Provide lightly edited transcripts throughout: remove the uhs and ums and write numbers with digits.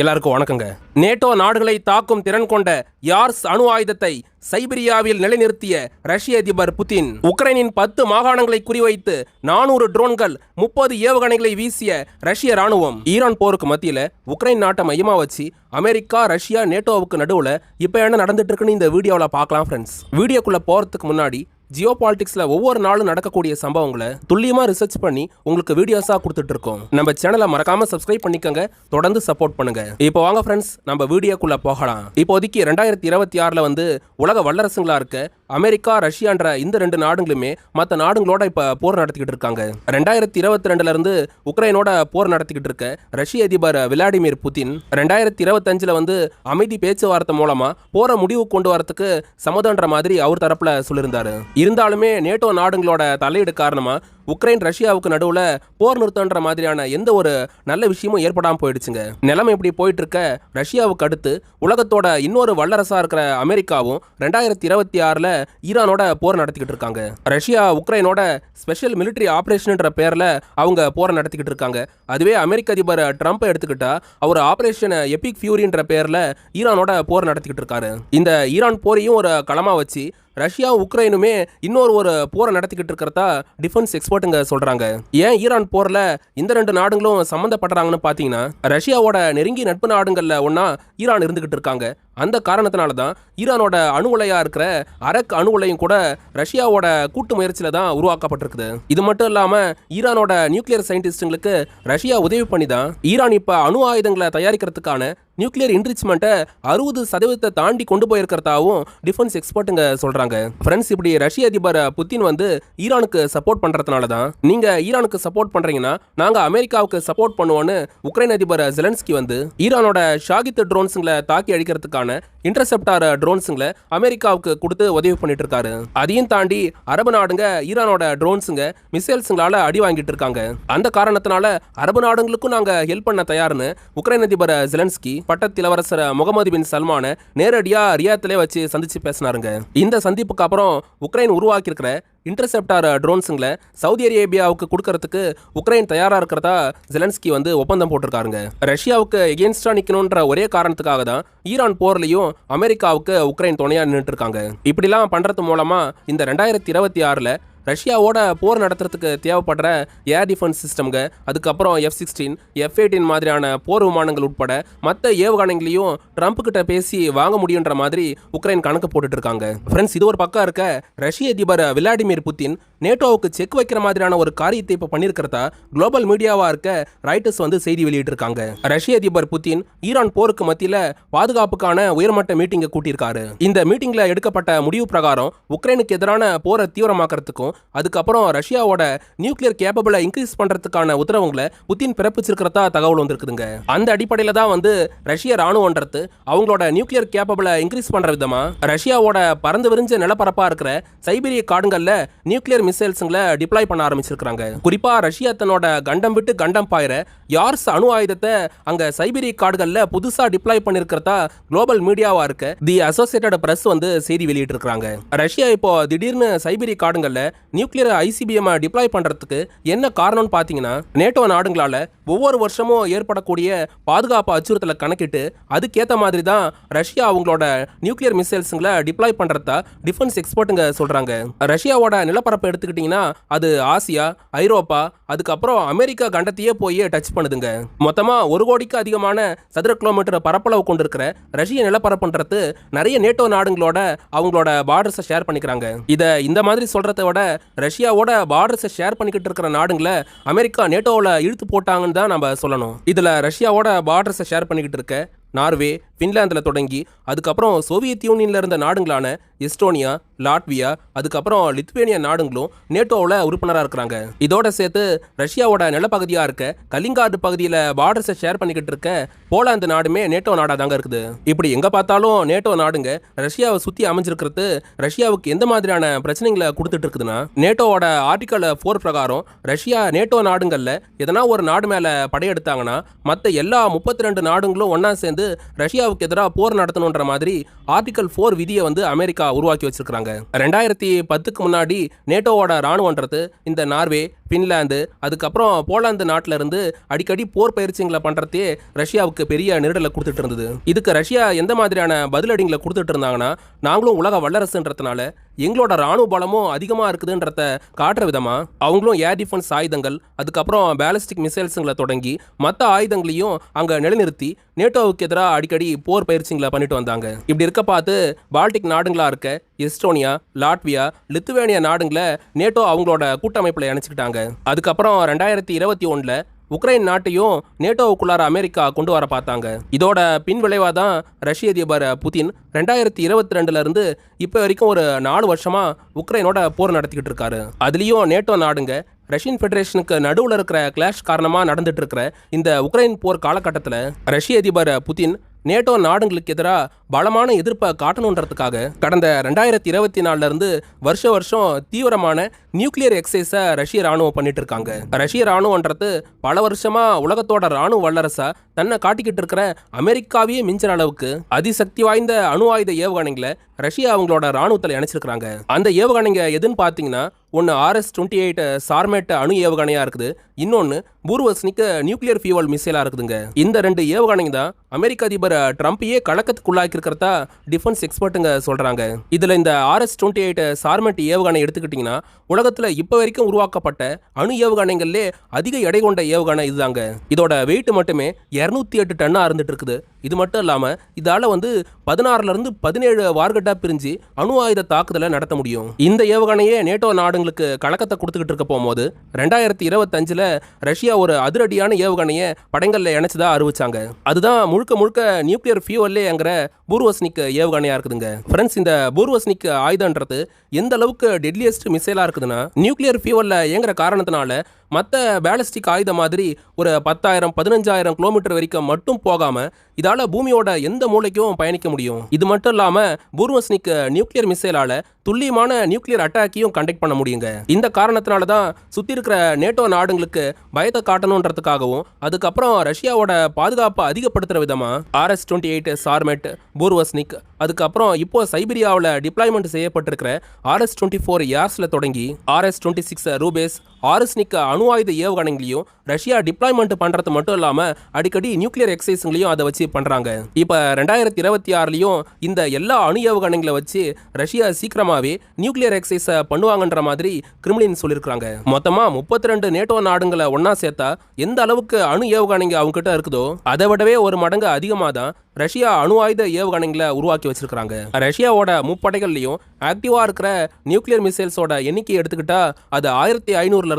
எல்லாருக்கும் வணக்கங்க. நேட்டோ நாடுகளை தாக்கும் திறன் கொண்ட யார்ஸ் அணு ஆயுதத்தை சைபீரியாவில் நிலைநிறுத்திய ரஷ்ய அதிபர் புதின், உக்ரைனின் 10 மாகாணங்களை குறிவைத்து 400 ட்ரோன்கள் 30 ஏவுகணைகளை வீசிய ரஷ்ய ராணுவம். ஈரான் போருக்கு மத்தியில உக்ரைன் நாட்டை மையமா வச்சு அமெரிக்கா, ரஷ்யா, நேட்டோவுக்கு நடுவுல இப்ப என்ன நடந்துட்டு இருக்குன்னு இந்த வீடியோல பார்க்கலாம் ஃப்ரெண்ட்ஸ். வீடியோக்குள்ள போறதுக்கு முன்னாடி ஜியோ பாலிடிக்ஸ்ல ஒவ்வொரு நாளும் நடக்கக்கூடிய சம்பவங்களை துல்லியமா ரிசர்ச் பண்ணி உங்களுக்கு வீடியோஸா கொடுத்துட்டு இருக்கோம். நம்ம சேனலை மறக்காம சப்ஸ்கிரைப் பண்ணிக்கங்க, தொடர்ந்து சப்போர்ட் பண்ணுங்க. இப்போ வாங்க ஃப்ரெண்ட்ஸ், நம்ம வீடியோக்குள்ள போகலாம். இப்போதைக்கு 2026 உலக வல்லரசுங்களா இருக்க அமெரிக்கா, ரஷ்யான்ற இந்த 2 நாடுகளுமே மற்ற நாடுகளோட இப்ப போர் நடத்திக்கிட்டு இருக்காங்க. 2022 உக்ரைனோட போர் நடத்திக்கிட்டு இருக்க ரஷ்ய அதிபர் விளாடிமிர் புதின் 2025 அமைதி பேச்சுவார்த்தை மூலமா போரை முடிவு கொண்டு வரதுக்கு சம்மதம்ன்ற மாதிரி அவர் தரப்புல சொல்லியிருந்தாரு. இருந்தாலுமே நேட்டோ நாடுகளோட தலையீடு காரணமா உக்ரைன், ரஷ்யாவுக்கு நடுவுல போர் நிறுத்தன்ற மாதிரியான எந்த ஒரு நல்ல விஷயமும் ஏற்படாம போயிடுச்சுங்க. நிலைமை இப்படி போயிட்டு இருக்க ரஷ்யாவுக்கு அடுத்து உலகத்தோட இன்னொரு வல்லரசா இருக்கிற அமெரிக்காவும் 2026 ஈரானோட போர் நடத்திக்கிட்டு இருக்காங்க. ரஷ்யா உக்ரைனோட ஸ்பெஷல் மிலிட்டரி ஆபரேஷன்ன்ற பேர்ல அவங்க போரை நடத்திக்கிட்டு இருக்காங்க. அதுவே அமெரிக்க அதிபர் ட்ரம்ப் எடுத்துக்கிட்டா அவர் ஆபரேஷன் எபிக் ஃபியூரின்ற பேர்ல ஈரானோட போர் நடத்திக்கிட்டு இருக்காரு. இந்த ஈரான் போரையும் ஒரு களமா வச்சு ரஷ்யா, உக்ரைனுமே இன்னொரு போரை நடத்திக்கிட்டு இருக்கிறதா டிஃபென்ஸ் எக்ஸ்பர்ட்டுங்க சொல்றாங்க. ஏன் ஈரான் போர்ல இந்த 2 நாடுகளும் சம்பந்தப்படுறாங்கன்னு பாத்தீங்கன்னா, ரஷ்யாவோட நெருங்கிய நட்பு நாடுகள்ல ஒன்னா ஈரான் இருந்துகிட்டு இருக்காங்க. அந்த காரணத்தினால தான் ஈரானோட அணு உலையா இருக்கிற அரக் அணு உலையும் கூட ரஷ்யாவோட கூட்டு முயற்சியில தான் உருவாக்கப்பட்டிருக்குது. இது மட்டும் இல்லாம ஈரானோட நியூக்ளியர் சயின்டிஸ்டுங்களுக்கு ரஷ்யா உதவி பண்ணி தான் ஈரான் இப்ப அணு ஆயுதங்களை தயாரிக்கிறதுக்கான நியூக்ளியர் என்ரிச்மெண்ட்டை 60% தாண்டி கொண்டு போயிருக்கிறதாவும் டிஃபென்ஸ் எக்ஸ்பர்ட்டுங்க சொல்றாங்க. ஃப்ரெண்ட்ஸ், இப்படி ரஷ்ய அதிபர் புதின் ஈரானுக்கு சப்போர்ட் பண்றதுனால தான் நீங்க ஈரானுக்கு சப்போர்ட் பண்றீங்கன்னா நாங்க அமெரிக்காவுக்கு சப்போர்ட் பண்ணுவோன்னு உக்ரைன் அதிபர் ஜெலன்ஸ்கி ஈரானோட ஷாகித் ட்ரோன்ஸுங்களை தாக்கி அடிக்கிறதுக்கான இன்டர்செப்டார் ட்ரோன்ஸுங்களை அமெரிக்காவுக்கு கொடுத்து உதவி பண்ணிட்டு இருக்காரு. அதையும் தாண்டி அரபு நாடுங்க ஈரானோட ட்ரோன்ஸுங்க மிசைல்ஸுங்களால அடி வாங்கிட்டு இருக்காங்க. அந்த காரணத்தினால அரபு நாடுகளுக்கும் நாங்க ஹெல்ப் பண்ண தயார்னு உக்ரைன் அதிபர் ஜெலன்ஸ்கி பட்டத்து இளவரசர் முகமது பின் சல்மான நேரடியா ரியாத்திலே வச்சு சந்திச்சு பேசினாருங்க. இந்த சந்திப்புக்கு அப்புறம் உக்ரைன் உருவாக்கி இருக்கிற இன்டர்செப்டார் ட்ரோன்ஸுங்களை சவுதி அரேபியாவுக்கு கொடுக்கறதுக்கு உக்ரைன் தயாரா இருக்கிறதா ஜெலன்ஸ்கி ஒப்பந்தம் போட்டிருக்காருங்க. ரஷ்யாவுக்கு எகென்ஸ்டா நிக்கணும்ன்ற ஒரே காரணத்துக்காக தான் ஈரான் போர்லையும் அமெரிக்காவுக்கு உக்ரைன் துணையா நின்றுட்டு இருக்காங்க. இப்படிலாம் பண்றது மூலமா இந்த 2026 ரஷ்யாவோட போர் நடத்துறதுக்கு தேவைப்படுற ஏர் டிஃபென்ஸ் சிஸ்டம்ங்க, அதுக்கப்புறம் F-16, F-18 மாதிரியான போர் விமானங்கள் உட்பட மற்ற ஏவுகணைகளையும் ட்ரம்ப் கிட்ட பேசி வாங்க முடியுன்ற மாதிரி உக்ரைன் கணக்கு போட்டுட்டு இருக்காங்க. ஃப்ரெண்ட்ஸ், இது ஒரு பக்கம் இருக்க ரஷ்ய அதிபர் விளாடிமிர் புதின் நேட்டோவுக்கு செக் வைக்கிற மாதிரியான ஒரு காரியத்தை இப்ப பண்ணிருக்கிறதா குளோபல் மீடியாவா இருக்க ரைட்டர்ஸ் செய்தி வெளியிட்டு இருக்காங்க. ரஷ்ய அதிபர் புதின் ஈரான் போருக்கு மத்தியில பாதுகாப்புக்கான உயர்மட்ட மீட்டிங்கை கூட்டியிருக்காரு. இந்த மீட்டிங்ல எடுக்கப்பட்ட முடிவு பிரகாரம் உக்ரைனுக்கு எதிரான போரை தீவிரமாக்கிறதுக்கும் அதுக்கப்புறம் ரஷ்யாவோட நியூக்ளியர் கேப்பபிளை இன்க்ரீஸ் பண்றதுக்கான உத்தரவுகளை புதின் பிறப்பிச்சிருக்கிறதா தகவல் வந்திருக்குதுங்க. அந்த அடிப்படையில தான் ரஷ்ய ராணுவன்றது அவங்களோட நியூக்ளியர் கேப்பபிளை இன்க்ரீஸ் பண்ற விதமா ரஷ்யாவோட பறந்து விரிஞ்ச நிலப்பரப்பா இருக்கிற சைபீரிய காடுகள்ல நியூக்ளியர் மிசைல்ஸ்களை டிப்ளாய் பண்ண ஆரம்பிச்சிருக்காங்க. குறிப்பா ரஷ்யா தன்னோட கண்டம் விட்டு கண்டம் பாயிர யார்ஸ் அணு ஆயுதத்தை அங்க சைபீரிய காடுகள்ல புதுசா டிப்ளாய் பண்ணிருக்கிறதா குளோபல் மீடியாவா இருக்க தி அசோசியேட்டட் பிரஸ் செய்தி வெளியிட்டு இருக்காங்க. ரஷ்யா இப்போ திடீர்னு சைபீரிய காடுகள்ல நியூக்ளியர் ICBM டிப்ளாய் பண்றதுக்கு என்ன காரணம்னு பாத்தீங்கன்னா, நேட்டோ நாடுகளால ஒவ்வொரு வருஷமும் ஏற்படக்கூடிய பாதுகாப்பு அச்சுறுத்தலை கணக்கிட்டு அதுக்கேற்ற மாதிரி தான் ரஷ்யா அவங்களோட நியூக்ளியர் மிசைல்ஸுங்களை டிப்ளாய் பண்றதா டிஃபென்ஸ் எக்ஸ்பர்ட்டுங்க சொல்றாங்க. ரஷ்யாவோட நிலப்பரப்பை எடுத்துக்கிட்டீங்கன்னா அது ஆசியா, ஐரோப்பா, அதுக்கப்புறம் அமெரிக்கா கண்டத்தையே போய் டச் பண்ணுதுங்க. மொத்தமா 1 கோடிக்கு அதிகமான சதுர கிலோமீட்டர் பரப்பளவு கொண்டிருக்கிற ரஷ்ய நிலப்பரப்புன்றது நிறைய நேட்டோ நாடுகளோட அவங்களோட பார்டர்ஸை ஷேர் பண்ணிக்கிறாங்க. இதை இந்த மாதிரி சொல்றதை விட ரஷ்யாவோட பார்டர்ஸை ஷேர் பண்ணிக்கிட்டு இருக்கிற நாடுகளை அமெரிக்கா நேட்டோவில் இழுத்து போட்டாங்கன்னு தான் நம்ம சொல்லணும். இதுல ரஷ்யாவோட பார்டர்ஸை ஷேர் பண்ணிக்கிட்டு இருக்க நார்வே, ஃபின்லாந்தில் தொடங்கி அதுக்கப்புறம் சோவியத் யூனியன்ல இருந்த நாடுகளான எஸ்டோனியா, லாட்வியா, அதுக்கப்புறம் லித்வேனியா நாடுகளும் நேட்டோவில் உறுப்பினராக இருக்கிறாங்க. இதோட சேர்த்து ரஷ்யாவோட நிலப்பகுதியாக இருக்க கலிங்கார்டு பகுதியில் பார்டர்ஸை ஷேர் பண்ணிக்கிட்டு இருக்க போலாந்து நாடுமே நேட்டோ நாடாக தாங்க இருக்குது. இப்படி எங்கே பார்த்தாலும் நேட்டோ நாடுங்க ரஷ்யாவை சுற்றி அமைஞ்சிருக்கிறது ரஷ்யாவுக்கு எந்த மாதிரியான பிரச்சனைகளை கொடுத்துட்டு இருக்குதுன்னா, நேட்டோவோட ஆர்டிகல் 4 பிரகாரம் ரஷ்யா நேட்டோ நாடுகளில் எதனா ஒரு நாடு மேலே படையெடுத்தாங்கன்னா மற்ற எல்லா 32 நாடுகளும் ஒன்னா சேர்ந்து ரஷ்யாவுக்கு எதிராக போர் நடத்தணும்ன்ற மாதிரி ஆர்டிகல் 4 விதியை அமெரிக்கா உருவாக்கி வச்சிருக்காங்க. 2010க்கு முன்னாடி நேட்டோவோட ராணுவன்றது இந்த நார்வே, பின்லாந்து, அதுக்கப்புறம் போலாந்து நாட்டில இருந்து அடிக்கடி போர் பயிற்சிகளை பண்றதே ரஷ்யாவுக்கு பெரிய நெருடலை கொடுத்துட்டு இருந்தது. இதுக்கு ரஷ்யா எந்த மாதிரியான பதிலடிங்களை கொடுத்துட்டு இருந்தாங்கன்னா, நாங்களும் உலக வல்லரசுன்றதுனால எங்களோட ராணுவ பலமும் அதிகமாக இருக்குதுன்றத காட்டுற விதமா அவங்களும் ஏர் டிஃபென்ஸ் ஆயுதங்கள், அதுக்கப்புறம் பேலிஸ்டிக் மிசைல்ஸுங்களை தொடங்கி மற்ற ஆயுதங்களையும் அங்கே நிலைநிறுத்தி நேட்டோவுக்கு எதிராக அடிக்கடி போர் பயிற்சிகளை பண்ணிட்டு வந்தாங்க. இப்படி இருக்க பார்த்து பால்டிக் நாடுங்களா இருக்க எஸ்டோனியா, லாட்வியா, லித்துவேனியா நாடுங்களை நேட்டோ அவங்களோட கூட்டமைப்பில் இணைச்சிக்கிட்டாங்க. அதுக்கப்புறம் 2021 உக்ரைன் நாட்டையும் நேட்டோவுக்குள்ளார அமெரிக்கா கொண்டு வர பார்த்தாங்க. இதோட பின் விளைவாக தான் ரஷ்ய அதிபர் புதின் 2022 இப்போ வரைக்கும் ஒரு 4 வருஷமா உக்ரைனோட போர் நடத்திக்கிட்டு இருக்காரு. அதுலேயும் நேட்டோ நாடுங்க ரஷ்யன் ஃபெடரேஷனுக்கு நடுவில் இருக்கிற கிளாஷ் காரணமாக நடந்துட்டு இருக்கிற இந்த உக்ரைன் போர் காலகட்டத்தில் ரஷ்ய அதிபர் புதின் நேட்டோ நாடுகளுக்கு எதிராக பலமான எதிர்ப்பை காட்டணுன்றதுக்காக கடந்த 2024 வருஷம் தீவிரமான நியூக்ளியர் எக்ஸைஸை ரஷ்ய ராணுவம் பண்ணிட்டு இருக்காங்க. ரஷ்ய ராணுவன்றது பல வருஷமா உலகத்தோட ராணுவ வல்லரசா தன்னை காட்டிக்கிட்டு இருக்கிற அமெரிக்காவையே மிஞ்சுற அளவுக்கு அதிசக்தி வாய்ந்த அணு ஆயுத ஏவுகணைகளை ரஷ்யா அவங்களோட ராணுவத்தில் இணைச்சிருக்காங்க. அந்த ஏவுகணைங்க எதுன்னு பார்த்தீங்கன்னா, ஒன்று RS-28 சார்மேட் அணு ஏவுகணையாக இருக்குது, இன்னொன்று பூர்வஸ்னிக் நியூக்ளியர் ஃபியூவல் மிசைலாக இருக்குதுங்க. இந்த 2 ஏவுகணைங்க தான் அமெரிக்க அதிபர் ட்ரம்ப்பையே கலக்கத்துக்குள்ளாக்கி இருக்கிறதா டிஃபென்ஸ் எக்ஸ்பர்ட்டுங்க சொல்கிறாங்க. இதில் இந்த RS-28 சார்மேட் ஏவுகணை எடுத்துக்கிட்டிங்கன்னா, உலகத்தில் இப்போ வரைக்கும் உருவாக்கப்பட்ட அணு ஏவுகணைகள்லே அதிக எடை கொண்ட ஏவுகணை இதுதாங்க. இதோட வெயிட் மட்டுமே 208 டன்னாக இருந்துட்டு இருக்குது. இது மட்டும் இல்லாமல் இதால் 16 17 வார்கட்டாக பிரிஞ்சு அணு ஆயுத தாக்குதலை நடத்த முடியும். இந்த ஏவுகணையே நேட்டோ நாடுகளுக்கு கலக்கத்தை கொடுத்துக்கிட்டு இருக்க போகும்போது 2025 ரஷ்யா ஒரு அதிரடியான ஏவுகணையை படைகளில் இணைச்சதா அறிவிச்சாங்க. அதுதான் முழுக்க நியூக்ளியர் ஃபியூவல்லேங்கிற பூர்வஸ்னிக் ஏவுகணையாக இருக்குதுங்க. ஃப்ரெண்ட்ஸ், இந்த பூர்வஸ்னிக் ஆயுதன்றது எந்த அளவுக்கு டெட்லியஸ்ட் மிசைலாக இருக்குதுன்னா, நியூக்ளியர் ஃபியூவலில் இயங்குற காரணத்தினால மற்ற பேலிஸ்டிக் ஆயுதம் மாதிரி ஒரு 10,000-15,000 கிலோமீட்டர் வரைக்கும் மட்டும் போகாமல் இதால் பூமியோட எந்த மூலைக்கும் பயணிக்க முடியும். இது மட்டும் இல்லாமல் பூர்வஸ்னிக் நியூக்ளியர் மிசைலால் துல்லியமான நியூக்ளியர் அட்டாக்கையும் கண்டக்ட் பண்ண முடியுங்க. இந்த காரணத்தினால தான் சுற்றி இருக்கிற நேட்டோ நாடுகளுக்கு பயத்தை காட்டணுன்றதுக்காகவும் அதுக்கப்புறம் ரஷ்யாவோட பாதுகாப்பை அதிகப்படுத்துகிற விதமாக RS-28 சார்மேட், பூர்வஸ்னிக், அதுக்கப்புறம் இப்போ சைபீரியாவில் டிப்ளாய்மெண்ட் செய்யப்பட்டிருக்கிற RS-24 யார்ஸில் தொடங்கி RS-26 ரூபேஸ், ஆர்ஸ்னிக் அணு ஆயுத ஏவுகணைகளையும் ரஷ்யா டிப்ளாய்மெண்ட் பண்ணுறது மட்டும் இல்லாமல் அடிக்கடி நியூக்ளியர் எக்ஸைஸுங்களையும் அதை வச்சு பண்ணுறாங்க. இப்போ 2026 இந்த எல்லா அணு ஏவுகணைகளை வச்சு ரஷ்யா சீக்கிரமாகவே நியூக்ளியர் எக்ஸைஸை பண்ணுவாங்கன்ற மாதிரி கிரெம்ளின் சொல்லியிருக்காங்க. மொத்தமாக 32 நேட்டோ நாடுகளை ஒன்றா சேர்த்தா எந்த அளவுக்கு அணு ஏவுகணைங்க அவங்ககிட்ட இருக்குதோ அதை விடவே ஒரு மடங்கு அதிகமாக தான் ரஷ்யா அணு ஆயுத ஏவுகணைகளை உருவாக்கி வச்சிருக்காங்க. ரஷ்யாவோட முப்படைகள்லையும் ஆக்டிவா இருக்கிற நியூக்ளியர் மிசைல்ஸோட எண்ணிக்கை எடுத்துக்கிட்டா அது 1500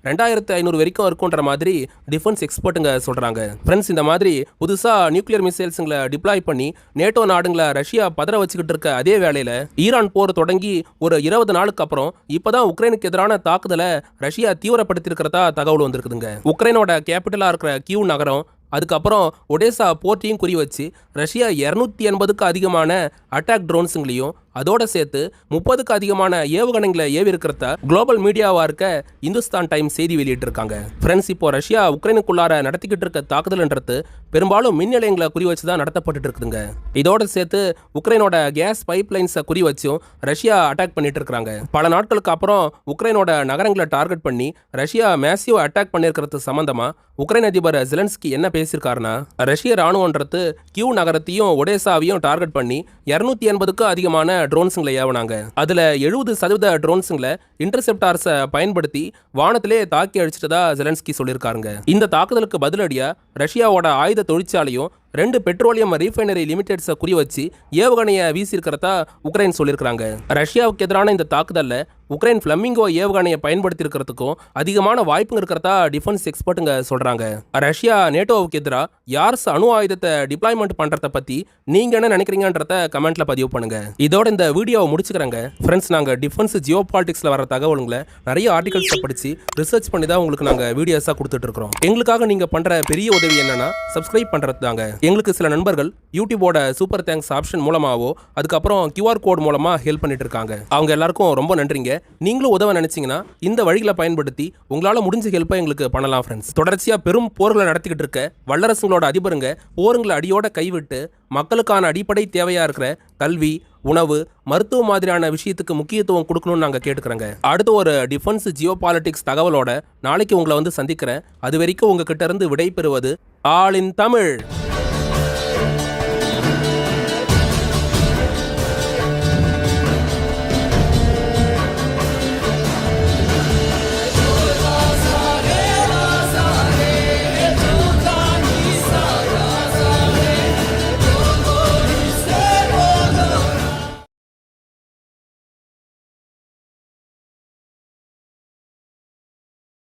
2500 வரைக்கும் இருக்குன்ற மாதிரி டிஃபென்ஸ் எக்ஸ்பர்ட்டுங்க சொல்றாங்க. ஃப்ரெண்ட்ஸ், இந்த மாதிரி புதுசா நியூக்ளியர் மிசைல்ஸுங்களை டிப்ளாய் பண்ணி நேட்டோ நாடுங்களை ரஷ்யா பதற வச்சுக்கிட்டு இருக்க அதே வேளையில ஈரான் போர் தொடங்கி ஒரு 20 நாளுக்கு அப்புறம் இப்பதான் உக்ரைனுக்கு எதிரான தாக்குதலை ரஷ்யா தீவிரப்படுத்தியிருக்கிறதா தகவல் வந்திருக்குதுங்க. உக்ரைனோட கேபிட்டலா இருக்கிற கியூ நகரம், அதுக்கப்புறம் ஒடேசா போர்ட்டையும் குறி வச்சு ரஷ்யா 280க்கு அதிகமான அட்டாக் ட்ரோன்ஸுங்களையும் அதோட சேர்த்து 30க்கு அதிகமான ஏவுகணைகளை ஏவி இருக்கிறதா குளோபல் மீடியாவாக இருக்க இந்துஸ்தான் டைம்ஸ் செய்தி வெளியிட்டிருக்காங்க. ஃப்ரெண்ட்ஸ், இப்போ ரஷ்யா உக்ரைனுக்குள்ளார நடத்திக்கிட்டு இருக்க தாக்குதல்ன்றது பெரும்பாலும் மின் நிலையங்களை குறி வச்சு தான் நடத்தப்பட்டு இருக்குதுங்க. இதோட சேர்த்து உக்ரைனோட கேஸ் பைப் லைன்ஸை குறி வச்சும் ரஷ்யா அட்டாக் பண்ணிட்டு இருக்காங்க. பல நாட்களுக்கு அப்புறம் உக்ரைனோட நகரங்களை டார்கெட் பண்ணி ரஷ்யா மேசிவ் அட்டாக் பண்ணியிருக்கிறது சம்பந்தமா உக்ரைன் அதிபர் ஜெலன்ஸ்கி என்ன பேசியிருக்காருன்னா, ரஷ்ய ராணுவன்றது கியூ நகரத்தையும் ஒடேசாவையும் டார்கெட் பண்ணி 280க்கும் அதிகமான ட்ரோன்ஸுங்களை ஏவனாங்க. அதுல 70% ட்ரோன்ஸுங்களை இன்டர்செப்டார்ஸை பயன்படுத்தி வானத்திலே தாக்கி அழிச்சிட்டதா ஜெலன்ஸ்கி சொல்லியிருக்காருங்க. இந்த தாக்குதலுக்கு பதிலடியா ரஷ்யாவோட ஆயுத தொழிற்சாலையும் 2 பெட்ரோலியம் ரீஃபைனரி லிமிடெட்ஸை குறி வச்சு ஏவுகணையை வீசியிருக்கிறதா உக்ரைன் சொல்லியிருக்காங்க. ரஷ்யாவுக்கு எதிரான இந்த தாக்குதலில் உக்ரைன் ஃப்ளமிங்கோ ஏவுகணையை பயன்படுத்தி இருக்கிறதுக்கும் அதிகமான வாய்ப்புங்க இருக்கிறதா டிஃபென்ஸ் எக்ஸ்பர்ட்டுங்க சொல்றாங்க. ரஷ்யா நேட்டோவுக்கு எதிராக யார்ஸ் அணு ஆயுதத்தை டிப்ளாய்மெண்ட் பண்றத பத்தி நீங்க என்ன நினைக்கிறீங்கன்றத கமெண்ட்ல பதிவு பண்ணுங்க. இதோட இந்த வீடியோவை முடிச்சுக்கிறேங்க. ஃப்ரெண்ட்ஸ், நாங்கள் டிஃபென்ஸ் ஜியோ பாலிடிக்ஸ்ல வர தகவலுங்களை நிறைய ஆர்டிகல்ஸை படிச்சு ரிசர்ச் பண்ணி தான் உங்களுக்கு நாங்கள் வீடியோஸாக கொடுத்துட்டு இருக்கிறோம். எங்களுக்காக நீங்க பண்ற பெரிய உதவி என்னன்னா சப்ஸ்கிரைப் பண்றது தாங்க. எங்களுக்கு சில நண்பர்கள் யூடியூபோட சூப்பர் தேங்க்ஸ் ஆப்ஷன் மூலமாவோ அதுக்கப்புறம் QR கோட் மூலமாக ஹெல்ப் பண்ணிட்டு இருக்காங்க. அவங்க எல்லாருக்கும் ரொம்ப நன்றிங்க. நீங்களும் உதவ நினைச்சீங்கன்னா இந்த வழிகளை பயன்படுத்தி உங்களால் முடிஞ்ச ஹெல்ப்பை எங்களுக்கு பண்ணலாம் ஃப்ரெண்ட்ஸ். தொடர்ச்சியாக பெரும் போர்களை நடத்திக்கிட்டு இருக்க வல்லரசுங்களோட அதிபருங்க போருங்களை அடியோட கைவிட்டு மக்களுக்கான அடிப்படை தேவையாக இருக்கிற கல்வி, உணவு, மருத்துவ மாதிரியான விஷயத்துக்கு முக்கியத்துவம் கொடுக்கணும்னு நாங்கள் கேட்டுக்கிறோங்க. அடுத்து ஒரு டிஃபென்ஸ் ஜியோபாலிட்டிக்ஸ் தகவலோட நாளைக்கு உங்களை வந்து சந்திக்கிறேன். அது வரைக்கும் உங்ககிட்ட இருந்து விடை பெறுவது ஆல் இன் தமிழ்.